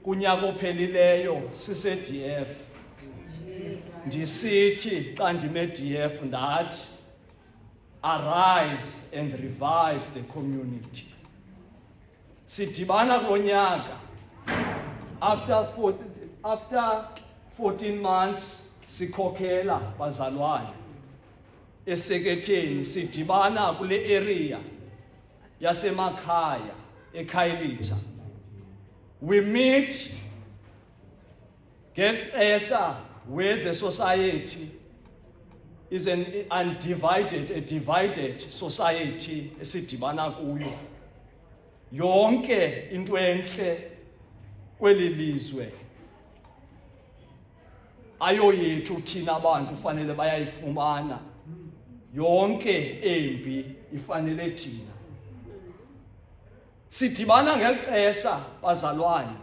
kunyaka ophelileyo sise-DF ndisithi xa ndime-DF ndathi arise and revive the community. Sidibana kulo nyaka after 14 months sikhokhela bazalwane eseketheni sidibana kule area yasemakhaya eKhayelitsha. We meet ngexesha where the society is a divided society esidibana kuyo. Yonke into enhle kweli lizwe ayoyethu thina abantu fanele bayayifumana, yonke embi ifanele thina. Sidibana ngexesha bazalwane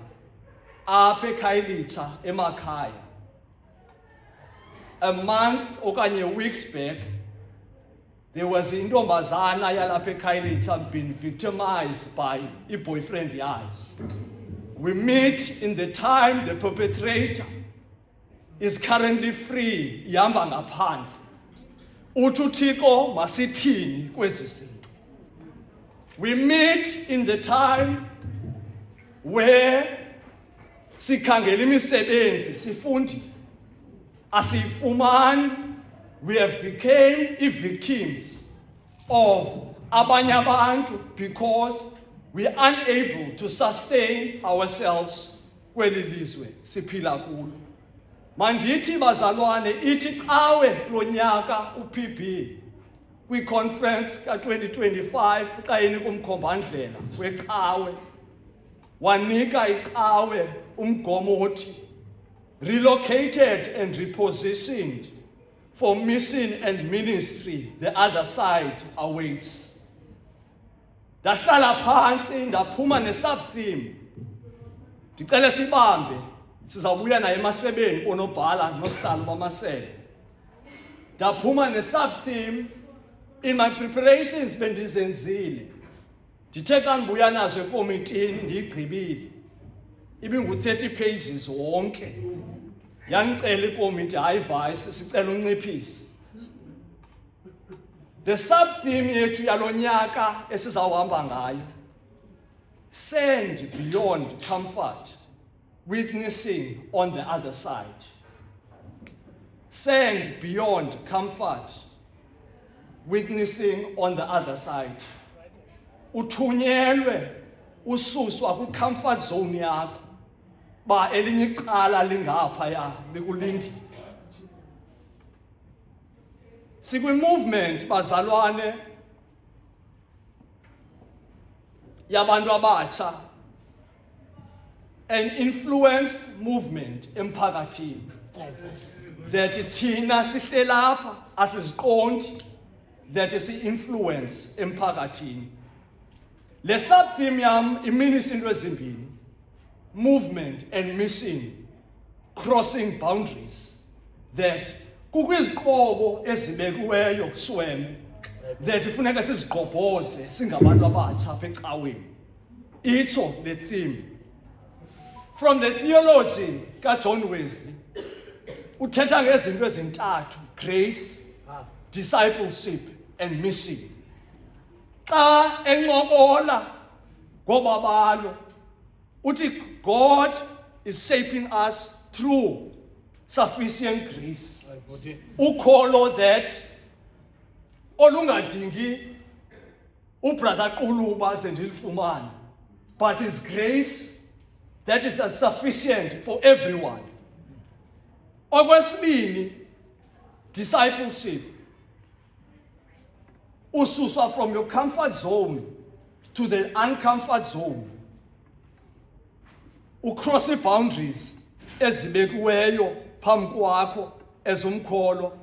apha eKhayelitsha emakhaya. A month okanye weeks back there was intombazana yalapha eKhayelitsha been victimized by a boyfriend yayo. We meet in the time the perpetrator is currently free, ihamba ngaphandle. Uthi uThixo masithini kwezi zinto. We meet in the time where sikhangela imisebenzi sifundi asifumani. We have become victims of abanye abantu because we are unable to sustain ourselves kweli lizwe siphila kulo. Mandithi bazalwane ithi cawe lo nyaka uPB kwi-conference ka-2025 kayeni kumkhombandlela wecawe wanika icawe umgomo othi relocated and repositioned for mission and ministry, the other side awaits. Ndahlala phansi ndaphuma ne-sub-theme. Ndicela sibambe, sizawubuya naye emasebeni onobhala nostali bamasebe. Ndaphuma ne-sub-theme. In my preparations bendizenzile. Ndithe xa ndibuya nazo ekomitini ndiyigqibile. Ibingu-30 pages wonke. Yangicela ikomiti hayi vice sicela unciphise. The sub-theme yethu yalo nyaka esizawuhamba ngayo. Send beyond comfort, witnessing on the other side. Send beyond comfort, witnessing on the other side. Uthunyelwe ususwa kwi-comfort zone yakho ba elinye icala lingaphaya likulindi. Sikwi-movement bazalwane yabantu abatsha, an influenced movement emphakathini that thina sihle lapha asiziqondi that si-influence emphakathini. Le sub-theme yam iminisa into ezimbini: movement and mission, crossing boundaries. That kukwiziqobo ezibekiweyo kusweme that funeka sizigqobhoze singabantu abatsha apha ecaweni. Itsho the theme. From the theology kaJohn Wesley, uthetha ngezinto ezintathu: grace, discipleship and mission. Xa encokola ngobabalo uthi God is shaping us through sufficient grace. Ukholo that olungadingi ubrother Quluba ze ndilifumane, but is grace that is sufficient for everyone. Okwesibini, discipleship. Ususwa from your comfort zone to the uncomfort zone. Ucross the boundaries ezibekiweyo phambi kwakho ezumkholo.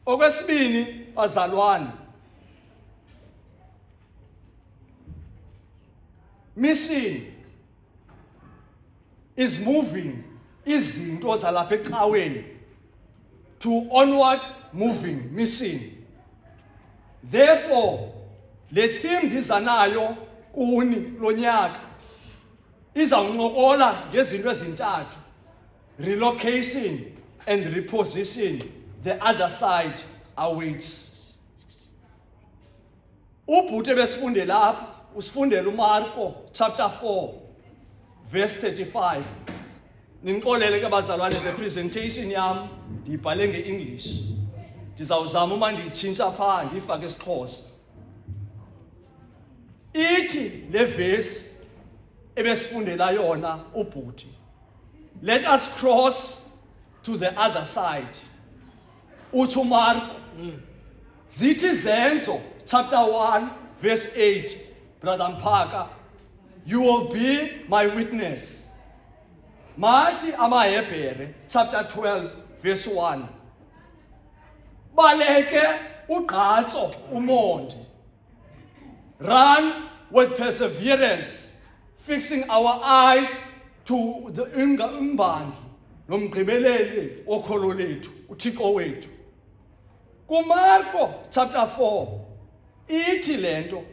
Okwesibini, bazalwane, mission is moving izinto zalapha ecaweni to onward moving mission. Therefore, le theme ndizanayo kuni lo nyaka izawuncokola ngezinto ezintathu: relocation and reposition. The other side awaits. Ubhuti besifundela lapha usifundela uMarko chapter 4 verse 35. Ninkolele ke bazalwane, the presentation yam ndibhale ngeEnglish. Ndizawuzama uma ndiyitshintsha phaa ndiyifake isiXhosa. Ithi le verse ebesifundela yona ubhuti, let us cross to the other side. Uthi uMarko, zithi Zenzo chapter 1 verse 8, Brother Mphaka, you will be my witness. Mathi amaHebhere chapter 12 verse 1, baleke ugqatso umonde. Run with perseverance, fixing our eyes to the umbangi nomgqibeleli okholo lethu, uThixo wethu. KuMarko chapter 4 ithi lento,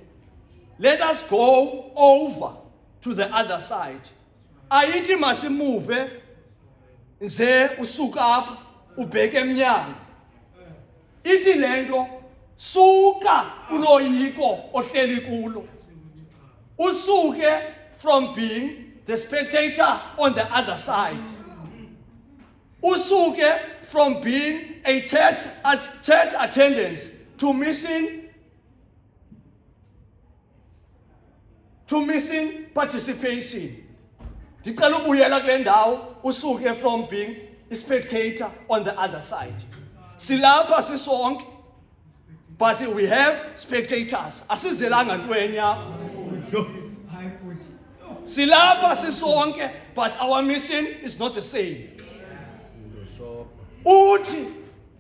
let us go over to the other side. Ayithi masimuve nje usuka apha ubheke emnyango. Ithi lento, suka kuloyiko ohleli kulo. Usuke from being the spectator on the other side. Usuke from being a church attendance to missing participation. Ndicela ubuyela kule ndawo, usuke from being a spectator on the other side. Silapha sisonke, but we have spectators. Asizelanga ntweni apha. Silapha sisonke, but our mission is not the same. Uthi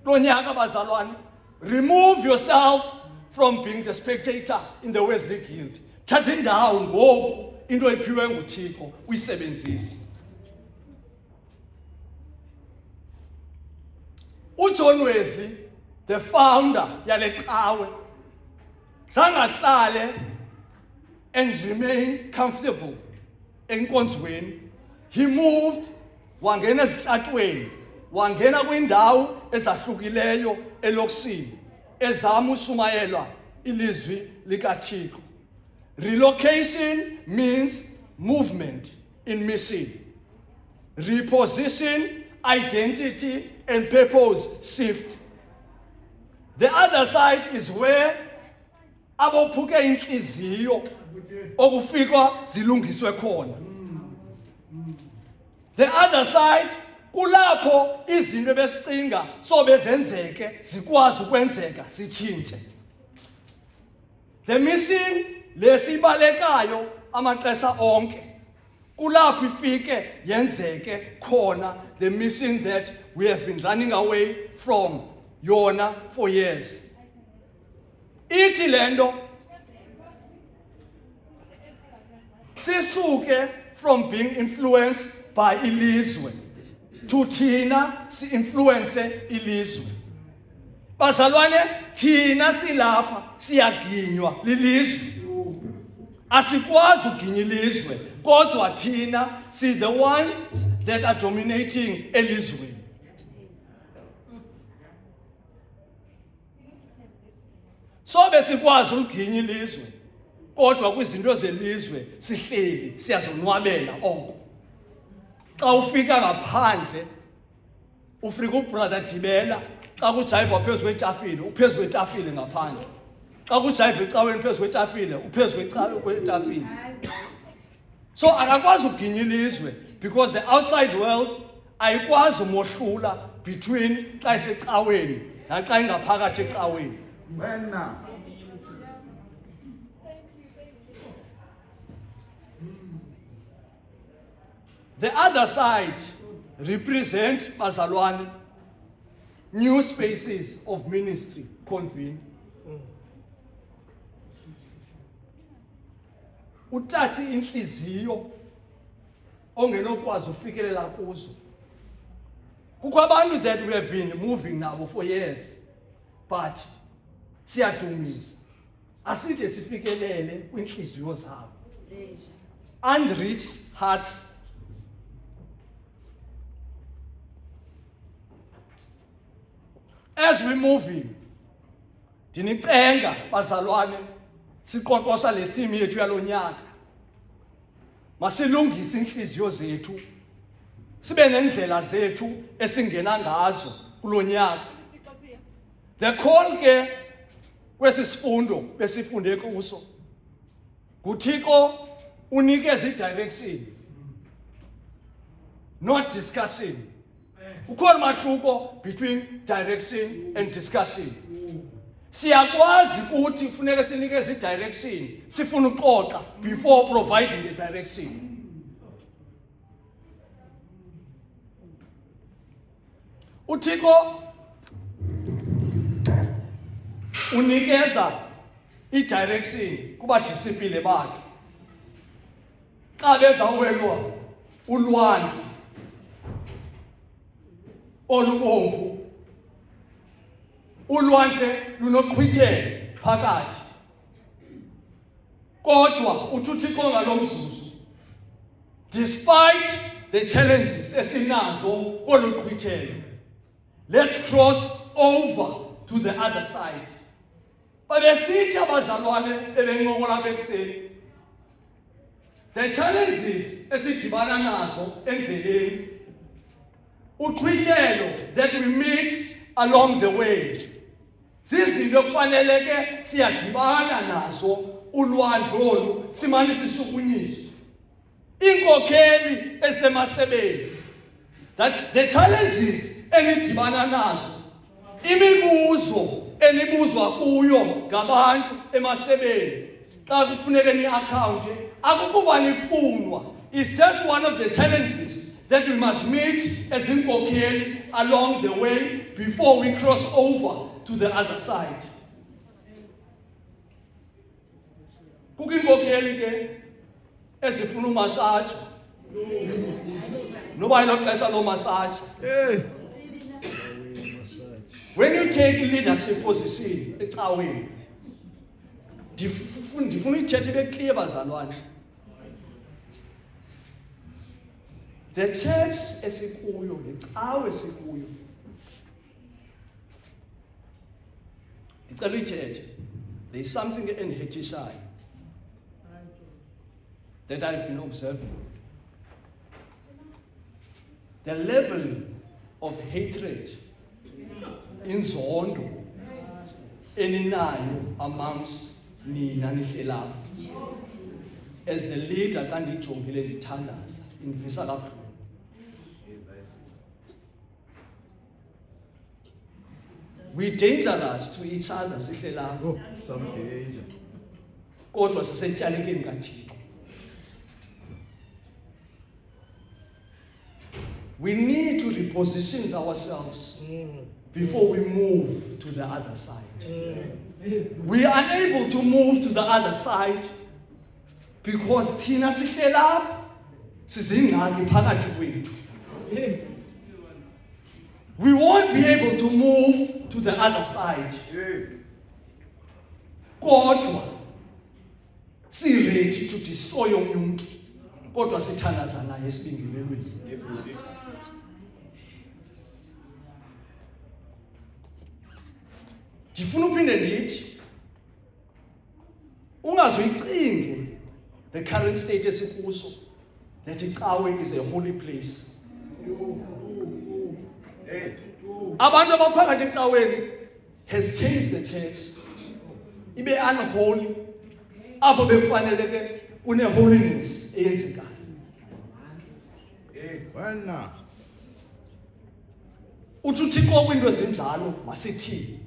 lonyaka bazalwane, remove yourself from being the spectator in the Wesley Guild. Thatha indawo ngoku into ephiwe nguThixo uyisebenzise. uJohn Wesley, the founder yale cawe, zangahlale and remain comfortable enkonzweni. He moved, wangena ezihlatweni, wangena kwindawo ezahlukileyo elokisini, ezama ushumayela ilizwi likaThixo. Relocation means movement in mission. Reposition, identity and purpose shift. The other side is where abophuke inhliziyo okufika zilungiswe khona. The other side kulapho izinto besicinga sobe zenzeke zikwazi ukwenzeka sitshintshe. The mission lesibalekayo amaxesha onke kulapho ifike yenzeke khona, the mission that we have been running away from yona for years. Ithi lento sisuke from being influenced by ilizwe to thina si-influence ilizwe. Bazalwane, thina silapha siyaginywa lilizwe. Asikwazi uginya ilizwe, kodwa thina si the ones that are dominating elizweni. So besikwazi uginya ilizwe, kodwa kwizinto zelizwe sihleli siyazonwabela oko. Xa ufika ngaphandle ufika ubrother Dibela, xa kujayiva phezu kwetafile uphezu kwetafile ngaphandle. Xa kujayiva ecaweni phezu kwetafile uphezu kwetafile. So akakwazi uginya ilizwe because the outside world ayikwazi umohlula between xa isecaweni naxa ingaphakathi ecaweni. The other side represent bazalwane new spaces of ministry convene. Utathi inhliziyo ongenokwazi ufikelela kuzo. Kukho abantu that we have been moving nabo for years, but siyadumisa aside sifikelele kwinhliziyo zabo. Unreached hearts. As we moving, ndinicenga bazalwane siqoqosha le theme yethu yalonyaka. Masilungise inhliziyo zethu. Sibe nendlela zethu esingena ngazo kulonyaka. The call ke kwesisifundo besifunde kuso. Nguthixo unikeza i-direction, not discussion. Ukhona umahluko between direction and discussion. Siyakwazi ukuthi kufuneka sinikeze i-direction, sifuna uxoxa before providing the direction. uThixo unikeza i-direction kubadisipline bakhe. Xa bezawelwa ulwandle olubomvu, ulwandle lunoqhwithelo phakathi, kodwa uthi uThixo ngalomzuzu, despite the challenges esinazo kolu qhwithelo, let's cross over to the other side. Babesithi abazalwane ebencokola bekuseni, the challenges esidibana nazo endleleni, uqhwithelo that we meet along the way, zizinto kufanele ke siyadibana nazo ulwandle olu simane sishukunyiswa. Inkokheli esemasebeni, that the challenges enidibana nazo, imibuzo enibuzwa kuyo ngabantu emasebeni xa kufuneka ni-akhawunti, akukuba nifunwa. It's just one of the challenges that we must meet as inkokheli along the way before we cross over to the other side. Kukho inkokheli ke ezifuna umasaji, noba ilo xesha lomasaji. When you take leadership position ecaweni, ndifuna ithethe ibe clear bazalwane. The church esikuyo, lecawe esikuyo, icela ithethe, there is something endihethishayo that I've been observing. The level of hatred, inzondo eninayo amongst nina nihlelapha. As the leader xa ndiyijongile ndithandaza, indivisa kabuhlungu. We dangerous to each other sihlelapha. Oh, some danger. Kodwa sisetyalekeni kaThixo. We need to reposition ourselves before we move to the other side. We are unable to move to the other side because thina sihlelapha sizingxaki phakathi kwethu. We won't be able to move to the other side. Kodwa si ready to destroy umuntu, kodwa sithandaza naye esibingelelweni. Ndifuna uphinde ndithi ungazoyicinge the current state esikuso that icawe is a holy place. Abantu abaphakathi ecaweni has changed the church. Ibe unholy apho befanele ke kune holiness eyenzekayo. Wena. Uthi uThixo kwinto ezinjalo masithini.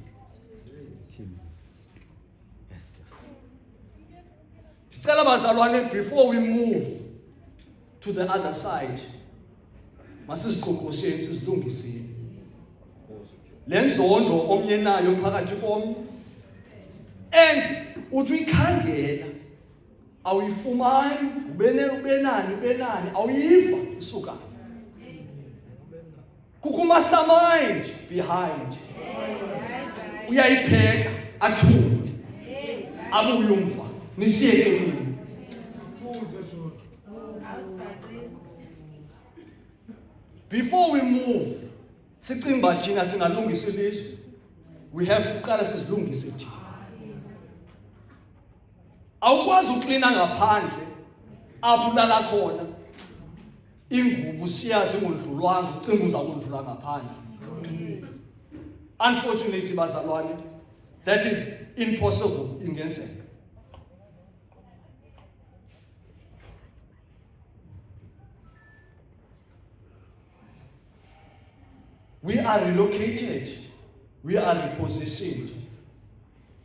Ndicela bazalwane, before we move to the other side, masiziqoqosheni sizilungiseni. Le nzondo omnye nayo phakathi komnye, and uthi uyikhangela awuyifumani, ubenani awuyiva isuka. Kukho mastermind behind. Uyayipheka athume abuye umva nisiyeke nini. Before we move, sicinga uba thina singalungisa ilizwe, we have to qala sizilungise thina. Awukwazi uklina ngaphandle apho ulala khona ingubo siyazi ngondlulwanga ucinga uza kundlula ngaphandle. Unfortunately bazalwane, that is impossible ingenzeka. We are relocated, we are repositioned,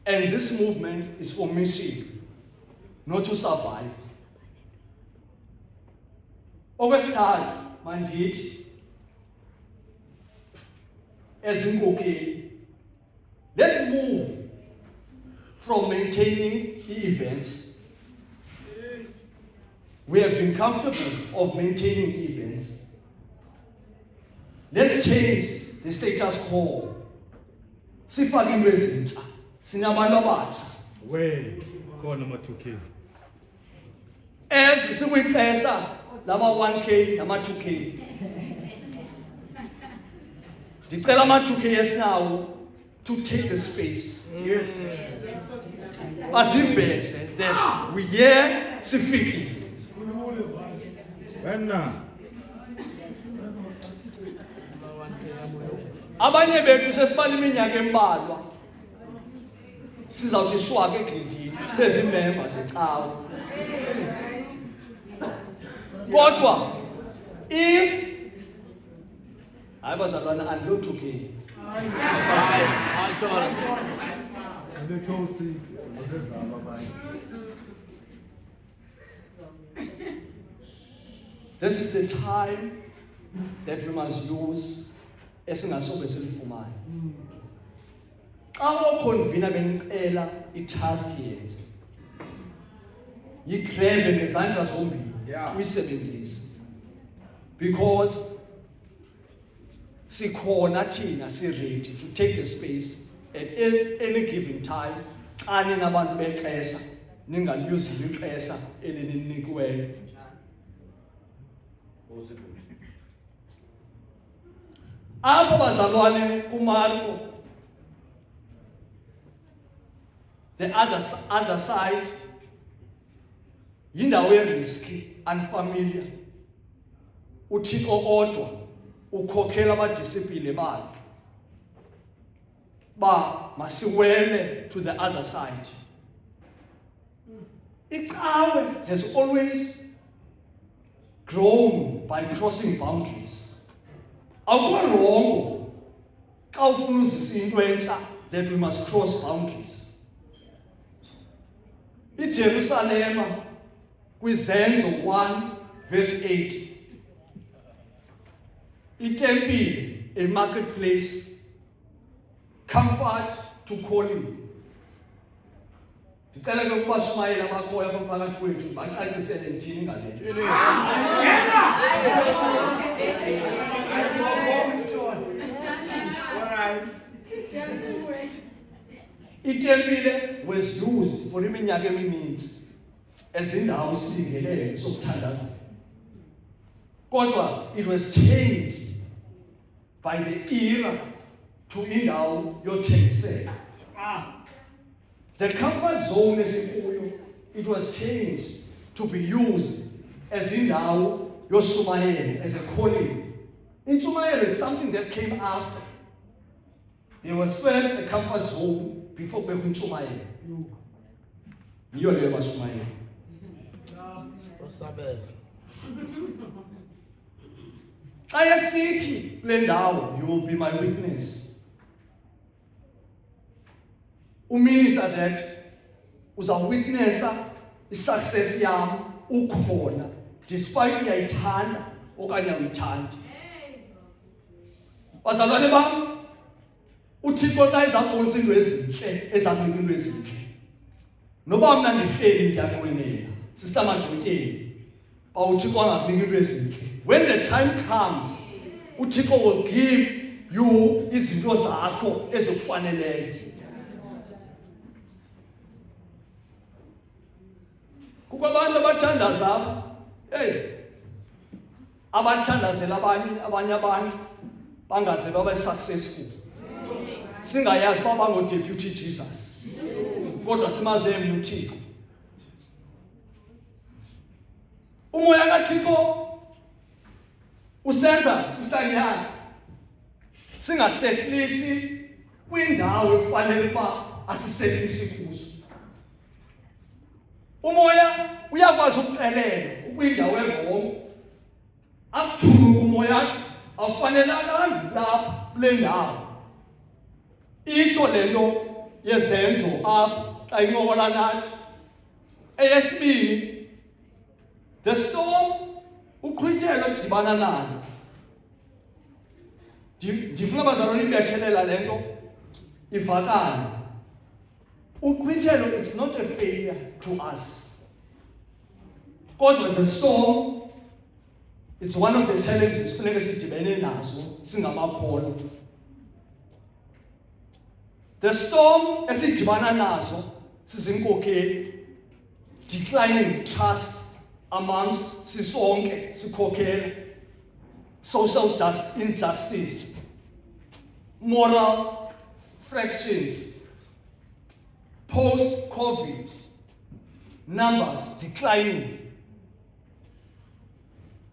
and this movement is for mission, not to survive. Okwesithathu mandithi ezinkokheli, let's move from maintaining events. We have been comfortable of maintaining events. Let's change the status quo. Sifake into ezintsha. Sinabantu abatsha. We, khona ama-2K. As sikwixesha lama 1K nama 2K. Ndicela ama 2K esinawo to take the space. Yes. Asiveze that we here sifikile. Wena. Abanye bethu sesibala iminyaka embalwa. Sizawuthi shwake egridini sibe zimember zecawa. Kodwa if hayi bazalwana andilothuke. This is the time that we must use esingasobe silifumane. Xa ukhonvina benicela itask yenze, yigrebe ngezandla zombili uyisebenzise, because sikhona thina si-ready to take the space at any given time. Xa ninabantu bexesha ningaliyuzile ixesha elininikiweyo. Apho bazalwane kuMarko, the other side, yindawo ye-risky, unfamiliar. uThixo odwa ukhokhela abadisipline bakhe ba masiwele to the other side. Icawe has always grown by crossing boundaries. Awukho wrong xa ufuna uzisa into entsha that we must cross boundaries. IJerusalem kwiZenzo 1 verse 8, itempile, a marketplace, comfort to calling. Ndicela ke ukuba Shumayeli abakhoyo apha phakathi kwethu bacacisele ndithini ngale nto. Itempile was used for iminyaka emininzi as indawo silingeleyo sokuthandaza. Kodwa it was changed by the era to indawo yothengisela. The comfort zone esikuyo, it was changed to be used as indawo yoshumayela, as a calling. Intshumayelo is something that came after. There was first a comfort zone before kubekho intshumayelo. Yiyo leyo bashumayela. Xa esithi kule ndawo, you will be my witness, uminister that uzawitnessa i-success yam ukhona despite uyayithanda okanye awuyithandi. Bazalwane bam, uThixo xa ezabonisa into ezintle, ezamnika into ezintle, noba mna ndihleli ndiyaqwenela sisamadotyeni ba uThixo angakunika into ezintle, when the time comes uThixo will give you izinto zakho ezokufaneleyo. Kukho abantu abathandaza apha, hey, abathandazela abanye abantu bangaze babe successful. Singayazi baba ngo-Deputy Jesus, kodwa simaze uThixo. Umoya kaThixo usenza sisanyana singasehlisi kwindawo ekufanele uba asisehlisi kuzo. Umoya uyakwazi ukuqelela kwindawo engongo, akuthuma umoya athi awufanelekanga lapha kule ndawo. Itsho le nto yezenzo apha xa incokola nathi. Eyesibini, the storm, uqhwithelo esidibana nalo. Ndifuna abazalwane nibethelela le nto ivakale. Uqhwithelo is not a failure to us. Kodwa the storm, it's one of the challenges funeka sidibene nazo singamakholwa. The storm esidibana nazo sizinkokeli, declining trust amongst sisonke sikhokhela, social injustice, moral fractions, post-COVID, numbers declining.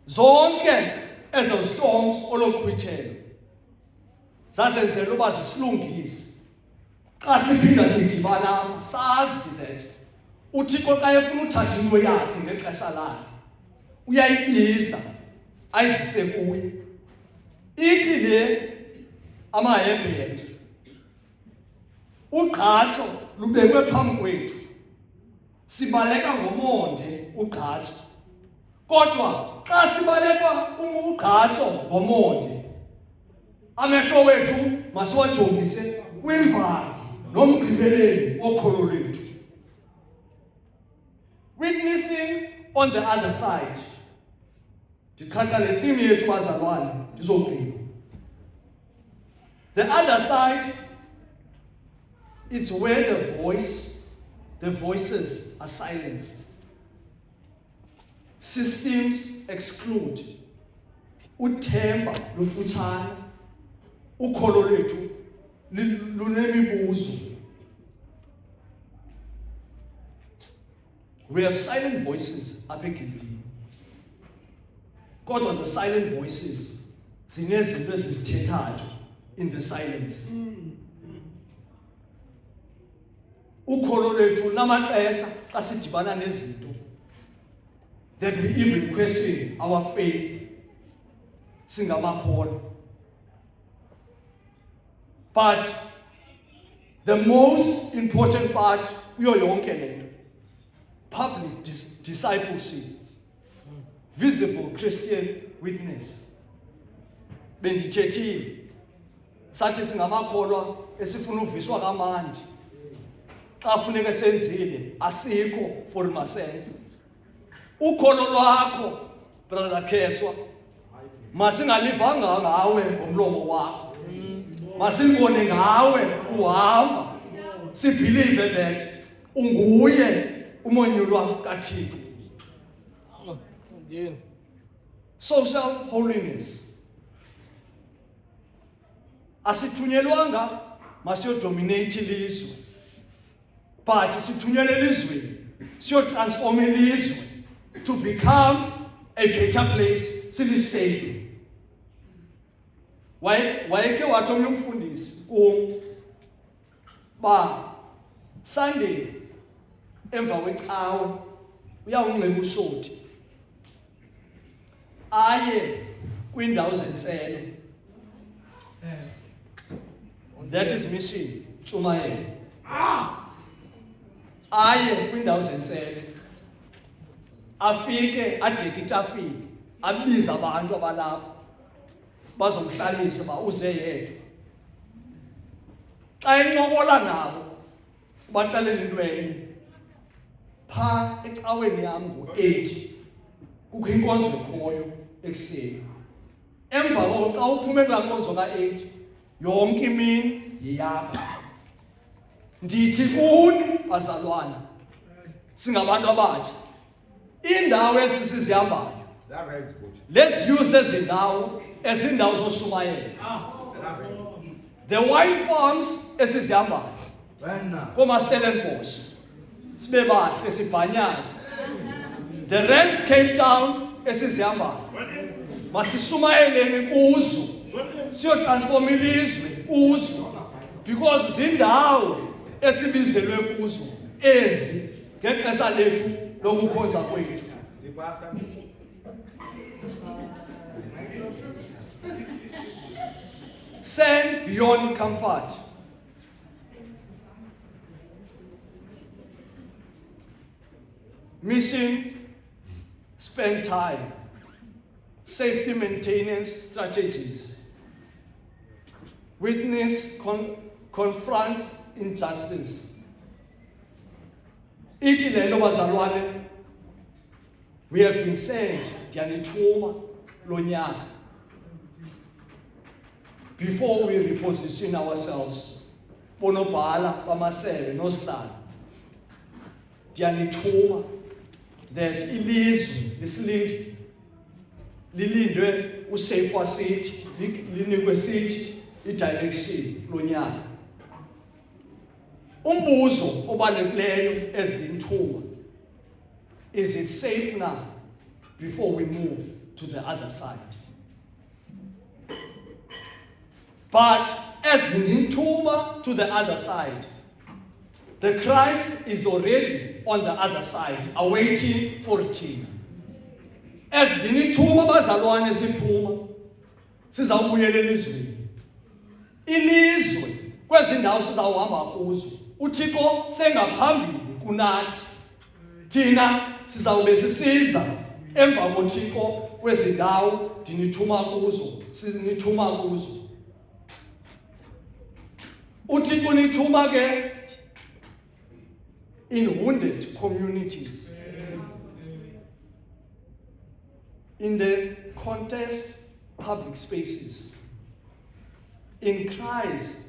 Zonke ezo storms oloqhwithelo zasenzela uba zisilungise. Xa siphinda sidibana apha sazi that uThixo xa efuna uthatha into yakhe ngexesha lakhe uyayibiza ayizise kuye. Ithi le amaHebhere, ugqatso lubekwe phambi kwethu, sibaleka ngomonde ugqatso. Kodwa xa sibalekwa ugqatso ngomonde, amehlo wethu masiwajongise kwimvali nomgqibeleli wokholo lwethu. Witnessing on the other side. Ndiqhaqa le theme yethu bazalwane ndizogqiba. The other side, it's where the voices are silenced. Systems exclude. Uthemba lufutshane. Ukholo lwethu lunemibuzo. We have silent voices apha egilidini. Kodwa the silent voices zinezinto ezizithethayo in the silence. Ukholo lwethu namaxesha xa sidibana nezinto that we even question our faith singamakholwa. But the most important part kuyo yonke le nto, public discipleship, visible Christian witness. Bendithethile sathi singamakholwa esifuna uviswa kamandi. Xa funeka senzile asikho for masense. Ukholo lwakho brother Kheswa masingalivanga ngawe ngomlomo wakho. Masibone ngawe uhamba. Sibelieve that unguye umonyulwa kaThixo. Social holiness. Asithunyelwanga masiyodominate ilizwe, but sithunyelwe elizweni siyotransform ilizwe to become a better place, silisave. Wayeke wathi omnye umfundisi kum ba Sunday emva kwecawe uyawunxiba ushoti aye kwindawo zentselo. That is mission, Tshumayelo. Aye kwindawo zentselo, afike adeke itafile, abize abantu abalapha bazomhlalisa ba uze yedwa. Xa encokola nabo baxelela into enye, phaa ecaweni yam ngo-8 kukho inkonzo ekhoyo ekuseni. Emva koko xa uphume kulaa nkonzo ka-8 yonke imini yeyakho. Ndithi kuni bazalwana singabantu abatsha, iindawo esisizihambayo That right is good. Let's use ezindawo ezindawo zoshumayela. That right. The wine farms esizihambayo Wena. koma-Stellenbosch sibe bahle sibhanyaze. The rents came down esizihambayo masishumayeleni kuzo siyotransforma ilizwe kuzo because zindawo esibizelwe kuzo ezi ngexesha lethu lokukhonza kwethu. Zipasa. Send beyond comfort. Mission, spend time. Safety maintenance strategies. Witness, confronts injustice. Ithi le nto bazalwane, we have been sent, ndiyanithuma lo nyaka, before we reposition ourselves, bonobhala bamasebe nosihlalo, ndiyanithuma that ilizwe lesilindi lilindwe uShape City, linikwe sithi i-direction lo nyaka. Umbuzo obalulekileyo ezidinithuba, is it safe now before we move to the other side? But as dinithuba to the other side, the Christ is already on the other side, awaiting for thina. As dinithuba bazalwane siphuma, sizawubuyela elizweni. Ilizwe kwezi ndawo sizawuhamba kuzo, uThixo sengaphambili kunathi. Thina sizawube sisiza emva koThixo kwezi ndawo dinithuma kuzo, sinithuma kuzo. Uthixo nithuma ke in wounded communities. In the contest public spaces. In cries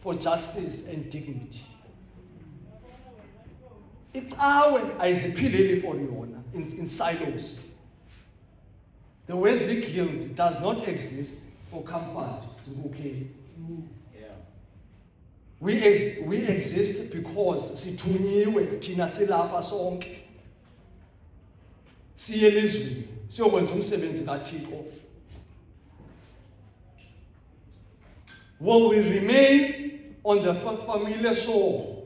for justice and dignity. It's our ayiziphileli for yona in silos. The Wesley Guild does not exist for comfort. It's okay. Yeah. We exist because sithunyiwe thina silapha sonke. Siye elizweni siyokwenza umsebenzi kaThixo. Will we remain on the familiar shore,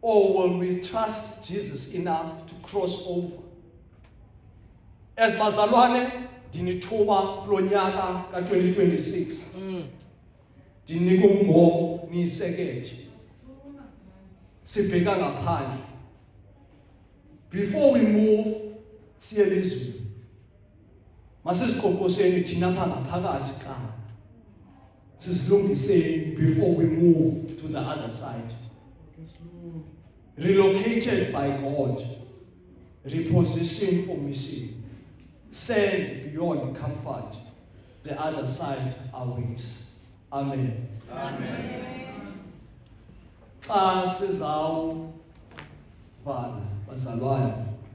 or will we trust Jesus enough to cross over? As bazalwane, dinithuma kulo nyaka ka-2026. Dinika umgomo niyisekethe. Sibheka ngaphandle. Before we move, siye elizweni. Masisiqoqosheni thina apha ngaphakathi qala. Sizilungiseni before we move to the other side. Relocated by God, repositioned for mission, sent beyond comfort, the other side awaits. Amen. Amen. Xa sizawuvala bazalwane,